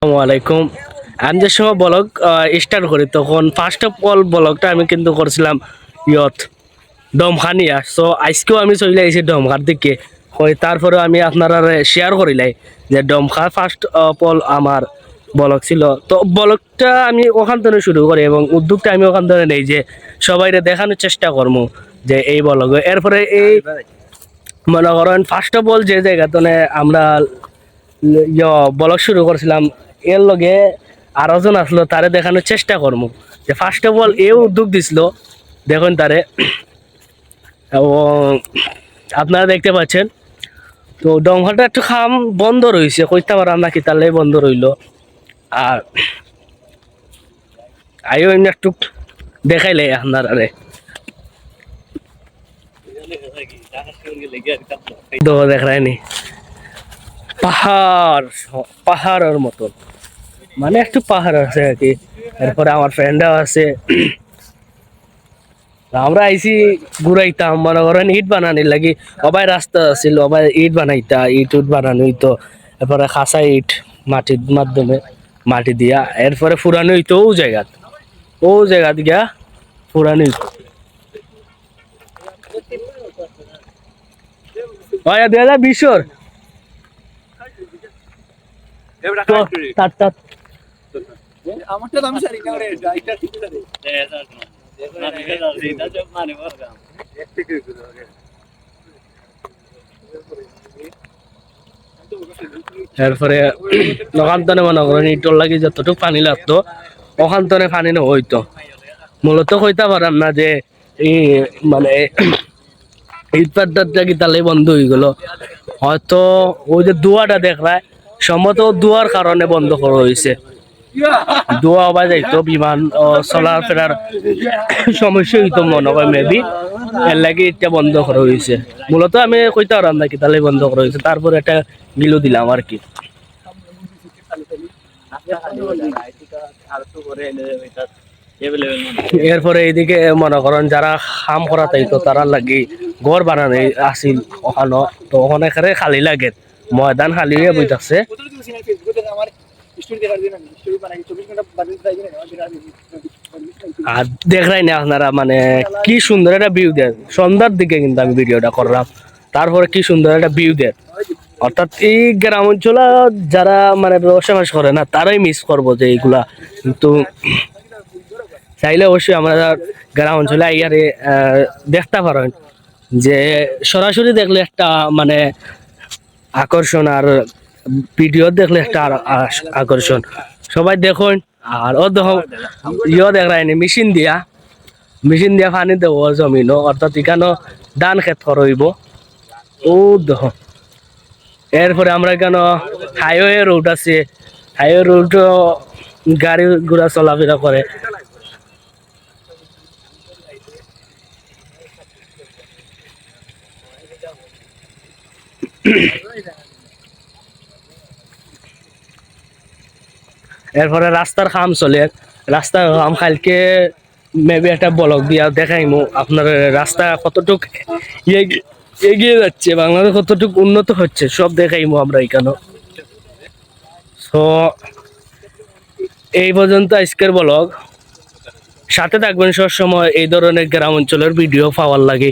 আসসালামু আলাইকুম। আমি যে সময় ব্লগ স্টার্ট করি তখন ফার্স্ট অফ অল ব্লগটা আমি কিন্তু করছিলাম ইয়ত ডমখানিয়া। সো আজকেও আমি চলে আইছি ডমখার দিকে হয়, তারপরেও আমি আপনারা শেয়ার করিলাই যে ডমখা ফার্স্ট অফ অল আমার ব্লগ ছিল। তো ব্লগটা আমি ওখান থেকে শুরু করি এবং উদ্যোগটা আমি ওখান থেকে নেই যে সবাইরে দেখানোর চেষ্টা করবো যে এই ব্লগ। এরপরে এই মনে করেন ফার্স্ট অফ অল যে জায়গাতে আমরা ব্লগ শুরু করছিলাম, এর লগে আরো জন আসলো, তারে দেখানোর চেষ্টা করবো যে ফার্স্ট অফ অল এও উদ্যোগ দিছিল। দেখুন তারে, এবং আপনারা দেখতে পাচ্ছেন তো ডংঘাটা একটু খাম বন্ধ রয়েছে, কইতে পারাম না কি তাহলে বন্ধ রইল। আর আইও এমনি একটু দেখাইলে আপনারা দেখায়নি পাহাড়, পাহাড়ের মতন, মানে একটু পাহাড় আছে আর কি। এরপরে আমার ফ্রেন্ডও আছে, আমরা আইসি ঘুরাইতাম মনে করেন ইট বানানির লাগি। অবাই রাস্তা আছিল, অবাই ইট বানাইতা, ইট উট বানানো হইতো। এরপরে খাসা ইট মাটির মাধ্যমে মাটি দিয়া এরপরে ফুরানো হইতো ও জায়গাত গিয়া ফুরানো হইতো। হয় 2020 এরপরে ওখান থেকে মনে করেন ইটর লাগি যতটুকু পানি লাগতো ওখান থেকে পানি না হইতো। মূলত কইতে পারাম না যে এই মানে ইট পাটটা কি তাহলে বন্ধ হয়ে গেল, হয়তো ওই যে দুয়াটা দেখলায় সম্ভবত দুয়ার কারণে বন্ধ করা হয়েছে। দোয়া হবা যাইতো বিমান চলার ফেরার সমস্যা হইতো মনে হয় মেবি, এর লাগে এটা বন্ধ করা হয়েছে। মূলত আমি কইতে পারাম না কি তাহলে বন্ধ করা হয়েছে, তারপরে একটা গিলো দিলাম আর কি। এরপরে এইদিকে মনে করেন যারা কাম করা তাইতো তারা লাগি ঘর বানানো আসিল ওখানো, তো ওখানে খালি লাগে ময়দান খালি হয়ে বইতাছে। আর দেখলাই না আপনারা মানে কি সুন্দর একটা ভিউ দেন, সন্ধ্যার দিকে কিন্তু আমি ভিডিওটা করলাম, তারপরে কি সুন্দর একটা ভিউ দেন। অর্থাৎ এই গ্রাম অঞ্চলে যারা মানে বসবাস করে না তারাই মিস করবো যে এইগুলা। কিন্তু চাইলে অবশ্যই আমরা গ্রাম অঞ্চলে আইয়ারে দেখতে পারেন যে সরাসরি দেখলে একটা মানে আকর্ষণ, আর ভিডিও দেখলে একটা আকর্ষণ। সবাই দেখুন। আর ও দেখো দেখায়নি মেশিন দিয়া পানি দেব জমিনও, অর্থাৎ এখানে ধান ক্ষেত করইব ও দেখো। এরপরে আমরা এখানে হাইওয়ে রোড আছে, হাইওয়ে রোড গাড়ি ঘোড়া চলাফেরা করে। এরপরে রাস্তার কাম চলে, রাস্তার কাম কালকে মেবি একটা ব্লগ দিয়া দেখাইমু আপনার রাস্তা কতটুক এগিয়ে যাচ্ছে, বাংলাদেশ কতটুকু উন্নত হচ্ছে সব দেখাইমু আমরা এখানে। তো এই পর্যন্ত আজকের ব্লগ, সাথে থাকবেন সব সময় এই ধরনের গ্রাম অঞ্চলের ভিডিও পাওয়ার লাগে।